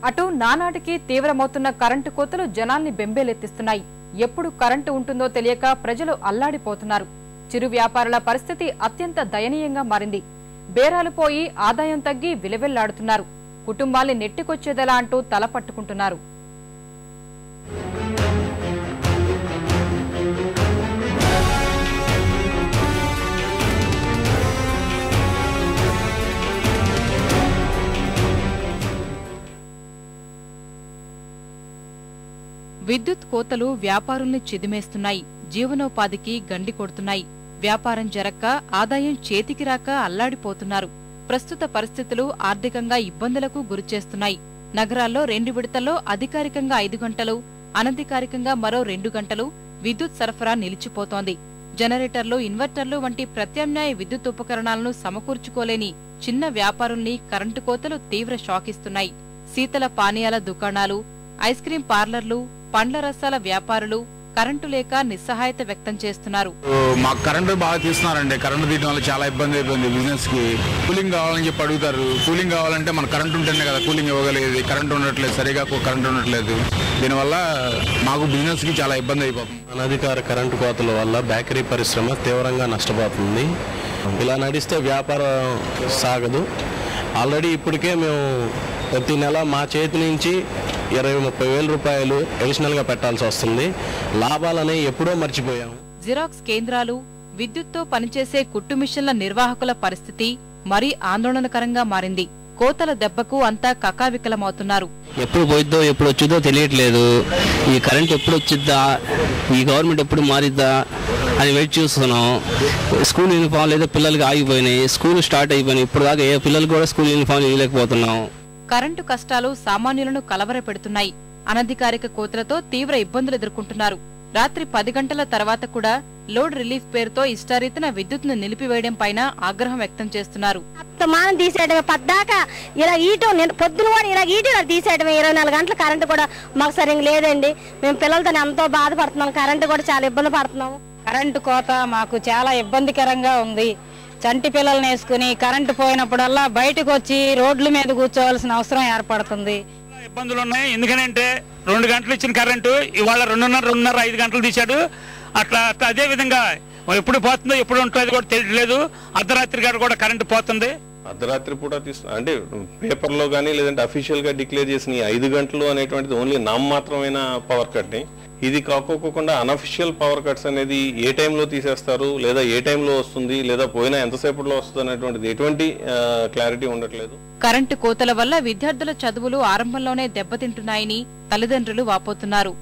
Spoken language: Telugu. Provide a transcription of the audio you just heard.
అటు నానాటికి తీవ్రమవుతున్న కరెంటు కోతలు జనాల్ని బెంబేలెత్తిస్తున్నాయి. ఎప్పుడు కరెంటు ఉంటుందో తెలియక ప్రజలు అల్లాడిపోతున్నారు. చిరు వ్యాపారుల పరిస్థితి అత్యంత దయనీయంగా మారింది. బేరాలు పోయి ఆదాయం తగ్గి విలవెల్లాడుతున్నారు. కుటుంబాల్ని నెట్టికొచ్చేదెలా అంటూ తలపట్టుకుంటున్నారు. విద్యుత్ కోతలు వ్యాపారుల్ని చిదిమేస్తున్నాయి. జీవనోపాధికి గండి కొడుతున్నాయి. వ్యాపారం జరక్క ఆదాయం చేతికి రాక అల్లాడిపోతున్నారు. ప్రస్తుత పరిస్థితులు ఆర్థికంగా ఇబ్బందులకు గురిచేస్తున్నాయి. నగరాల్లో 2 విడతల్లో అధికారికంగా 5 గంటలు, అనధికారికంగా మరో 2 గంటలు విద్యుత్ సరఫరా నిలిచిపోతోంది. జనరేటర్లు, ఇన్వర్టర్లు వంటి ప్రత్యామ్నాయ విద్యుత్ ఉపకరణాలను సమకూర్చుకోలేని చిన్న వ్యాపారుల్ని కరెంటు కోతలు తీవ్ర షాకిస్తున్నాయి. శీతల పానీయాల దుకాణాలు, ఐస్ క్రీం పార్లర్లు, పండ్ల రసాల వ్యాపారులు కరెంటు లేక నిస్సహాయత వ్యక్తం చేస్తున్నారు. మాకు కరెంటు బాగా తీస్తున్నారండి. కరెంటు తీయడం వల్ల చాలా ఇబ్బంది అయిపోయింది బిజినెస్ కి. కూలింగ్ కావాలని చెప్పి అడుగుతారు. కూలింగ్ కావాలంటే మన కరెంటు ఉంటేనే కదా కూలింగ్ ఇవ్వగలిగేది. కరెంటు ఉండట్లేదు, సరిగా కరెంటు ఉండట్లేదు. దీనివల్ల మాకు బిజినెస్ కి చాలా ఇబ్బంది అయిపోతుంది. అనధికార కరెంటు కోతల వల్ల బేకరీ పరిశ్రమ తీవ్రంగా నష్టపోతుంది. ఇలా నడిస్తే వ్యాపారం సాగదు. ఆల్రెడీ ఇప్పటికే మేము ప్రతి నెల మా చేతి నుంచి 20-30 వేల రూపాయలు అడిషనల్ గా పెట్టాల్సి వస్తుంది. లాభాలనే ఎప్పుడో మర్చిపోయాము. జిరాక్స్ కేంద్రాలు, విద్యుత్తో పనిచేసే కుట్టు మిషన్ల నిర్వాహకుల పరిస్థితి మరీ ఆందోళనకరంగా మారింది. కోతల దెబ్బకు అంతా కకావికలమవుతున్నారు. ఎప్పుడు పోయిద్దో ఎప్పుడు వచ్చిద్దో తెలియట్లేదు. ఈ కరెంట్ ఎప్పుడు వచ్చిద్దా, ఈ గవర్నమెంట్ ఎప్పుడు మారిద్దా అని వెయిట్ చూస్తున్నాం. స్కూల్ యూనిఫామ్ లేదా పిల్లలకి ఆగిపోయినాయి. స్కూల్ స్టార్ట్ అయిపోయినాయి. ఇప్పుడు దాకా ఏ పిల్లలు కూడా స్కూల్ యూనిఫామ్ ఇవ్వలేకపోతున్నాం. కరెంటు కష్టాలు సామాన్యులను కలవరపెడుతున్నాయి. అనధికారిక కోతలతో తీవ్ర ఇబ్బందులు ఎదుర్కొంటున్నారు. రాత్రి 10 గంటల తర్వాత కూడా లోడ్ రిలీఫ్ పేరుతో ఇష్టారీతన విద్యుత్ను నిలిపివేయడం పైన ఆగ్రహం వ్యక్తం చేస్తున్నారు. మానం తీసేయడమే పద్దాకా ఇలా పొద్దున కూడా ఇలా తీసేయడమే. 24 గంటల కరెంటు కూడా మాకు సరిగ్గా లేదండి. మేము పిల్లలతో ఎంతో బాధపడుతున్నాం. కరెంటు కూడా చాలా ఇబ్బంది పడుతున్నాము. కరెంటు కోత మాకు చాలా ఇబ్బందికరంగా ఉంది. చంటి పిల్లల్ని వేసుకుని కరెంటు పోయినప్పుడల్లా బయటకు వచ్చి రోడ్ల మీద కూర్చోవలసిన అవసరం ఏర్పడుతుంది. ఇబ్బందులు ఉన్నాయి. ఎందుకనంటే 2 గంటలు ఇచ్చిన కరెంటు ఇవాళ 2:30, 5 గంటలు తీశాడు. అట్లా అదే విధంగా ఎప్పుడు పోతుందో ఎప్పుడు ఉంటుందో కూడా తెలియట్లేదు. అర్ధరాత్రి గారు కూడా కరెంటు పోతుంది. అర్ధరాత్రి పూట అంటే పేపర్లో కానీ లేదంటే అఫీషియల్ గా డిక్లేర్ చేసిన 5 గంటలు అనేటువంటిది ఓన్లీ నామమాత్రమైన పవర్ కట్ ని. ఇది కాకోకుండా అనఫిషియల్ పవర్ కట్స్ అనేది ఏ టైంలో తీసేస్తారు, లేదా ఏ టైంలో వస్తుంది, లేదా పోయినా ఎంతసేపట్లో వస్తుంది అనేటువంటిది ఎటువంటి క్లారిటీ ఉండట్లేదు. కరెంటు కోతల వల్ల విద్యార్థుల చదువులు ఆరంభంలోనే దెబ్బతింటున్నాయని తల్లిదండ్రులు వాపోతున్నారు.